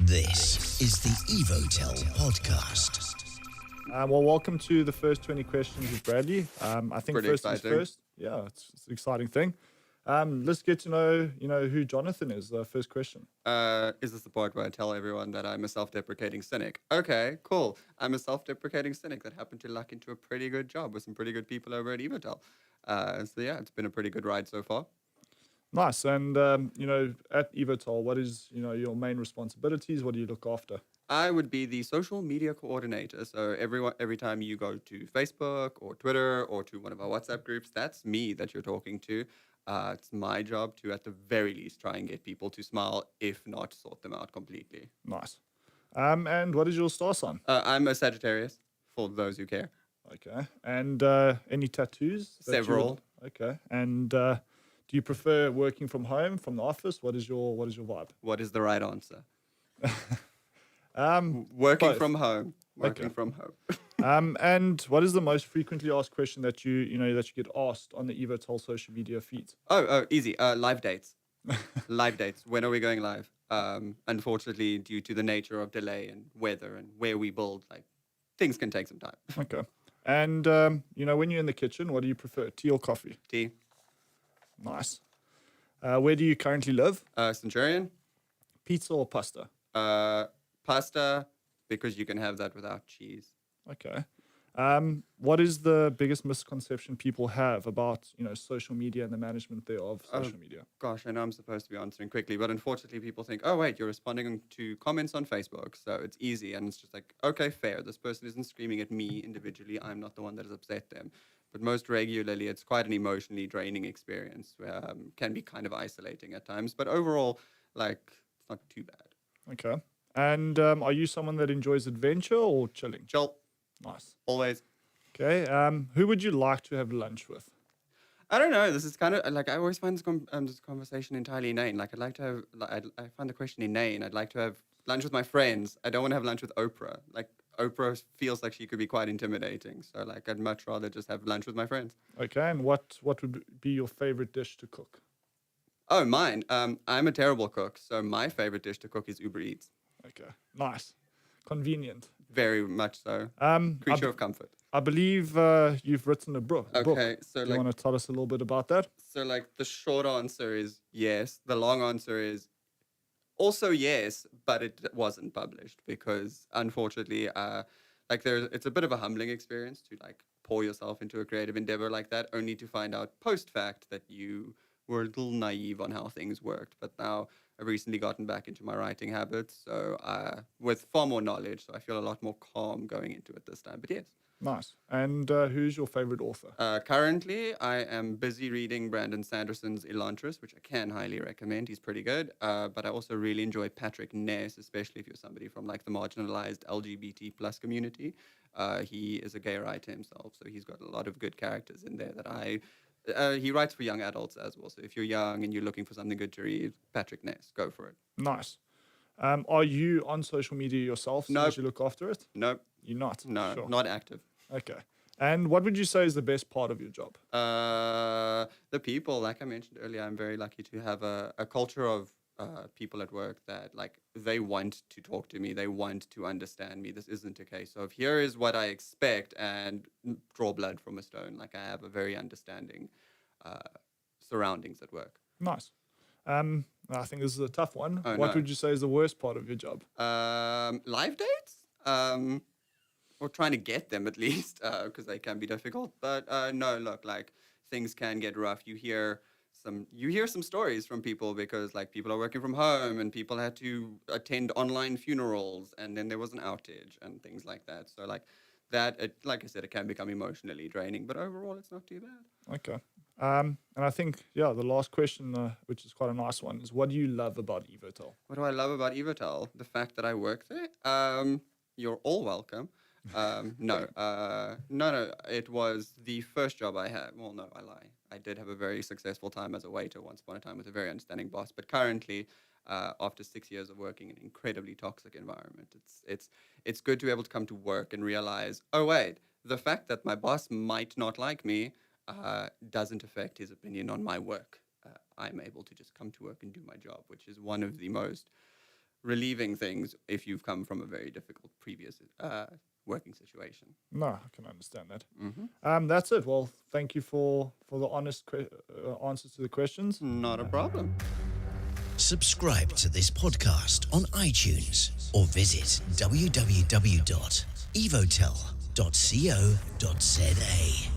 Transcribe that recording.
This is the Evotel podcast. Welcome to the first 20 questions with Bradley. I think Pretty first exciting. things first. Yeah, it's an exciting thing. Let's get to know, who Jonathon is. First question. Is this the part where I tell everyone that I'm a self-deprecating cynic? Okay, cool. I'm a self-deprecating cynic that happened to luck into a pretty good job with some pretty good people over at Evotel. So yeah, it's been a pretty good ride so far. Nice. And at Evotel, what is your main responsibilities? What do you look after? I would be the social media coordinator. So every time you go to Facebook or Twitter or to one of our WhatsApp groups, that's me that you're talking to. It's my job to, at the very least, try and get people to smile, if not sort them out completely. Nice. And what is your star sign? I'm a Sagittarius, for those who care. Okay. And any tattoos? Several. Okay. And do you prefer working from home, from the office? What is your vibe? What is the right answer? Working Both. from home. Working Okay. from home. And what is the most frequently asked question that you get asked on the Evotel social media feeds? Oh, easy. Live dates. Live dates. When are we going live? Unfortunately, due to the nature of delay and weather and where we build, things can take some time. Okay. And when you're in the kitchen, what do you prefer, tea or coffee? Tea. Nice. Where do you currently live? Centurion. Pizza or pasta? Pasta, because you can have that without cheese. Okay. What is the biggest misconception people have about social media and the management there of social media? Gosh, I know I'm supposed to be answering quickly, but unfortunately people think, oh, wait, you're responding to comments on Facebook, so it's easy. And it's just like, okay, fair. This person isn't screaming at me individually. I'm not the one that has upset them. But most regularly, it's quite an emotionally draining experience where can be kind of isolating at times. But overall, it's not too bad. Okay. And are you someone that enjoys adventure or chilling? Chill, Nice. always. Okay. Who would you like to have lunch with? I don't know. This is kind of I always find this conversation entirely inane. I'd like to have. I find the question inane. I'd like to have lunch with my friends. I don't want to have lunch with Oprah. Oprah feels like she could be quite intimidating. So I'd much rather just have lunch with my friends. Okay. And what would be your favorite dish to cook? Oh, mine. I'm a terrible cook, so my favorite dish to cook is Uber Eats. Okay. Nice. Convenient. Very much so. Creature of comfort. I believe you've written a book. Okay, so Do you want to tell us a little bit about that? So the short answer is yes. The long answer is also yes, but it wasn't published because unfortunately, it's a bit of a humbling experience to pour yourself into a creative endeavor like that, only to find out post fact that you were a little naive on how things worked. But now I've recently gotten back into my writing habits, so with far more knowledge, so I feel a lot more calm going into it this time. But yes. Nice. And who's your favorite author? Currently, I am busy reading Brandon Sanderson's Elantris, which I can highly recommend. He's pretty good. But I also really enjoy Patrick Ness, especially if you're somebody from the marginalized LGBT plus community. He is a gay writer himself, so he's got a lot of good characters in there that he writes for young adults as well. So if you're young and you're looking for something good to read, Patrick Ness, go for it. Nice. Are you on social media yourself? So Nope. you look after it? Nope. You're not? No, Sure. not active. Okay. And what would you say is the best part of your job? The people, like I mentioned earlier, I'm very lucky to have a culture of people at work that they want to talk to me. They want to understand me. This isn't a case of here is what I expect and draw blood from a stone. I have a very understanding surroundings at work. Nice. I think this is a tough one. Oh, What no. would you say is the worst part of your job? Live dates? Or trying to get them at least, because they can be difficult. But no, look, things can get rough. You hear some stories from people because people are working from home and people had to attend online funerals and then there was an outage and things like that. So like I said, it can become emotionally draining, but overall it's not too bad. Okay. And I think, the last question, which is quite a nice one, is what do you love about Evotel? What do I love about Evotel? The fact that I work there. You're all welcome. No, it was the first job I had. Well, no, I lie. I did have a very successful time as a waiter once upon a time with a very understanding boss. But currently, after 6 years of working in an incredibly toxic environment, it's good to be able to come to work and realize, oh wait, the fact that my boss might not like me doesn't affect his opinion on my work. I'm able to just come to work and do my job, which is one of the most relieving things if you've come from a very difficult previous working situation. No, I can understand that. Mm-hmm. That's it. Well, thank you for the honest answers to the questions. Not a problem. Subscribe to this podcast on iTunes or visit www.evotel.co.za.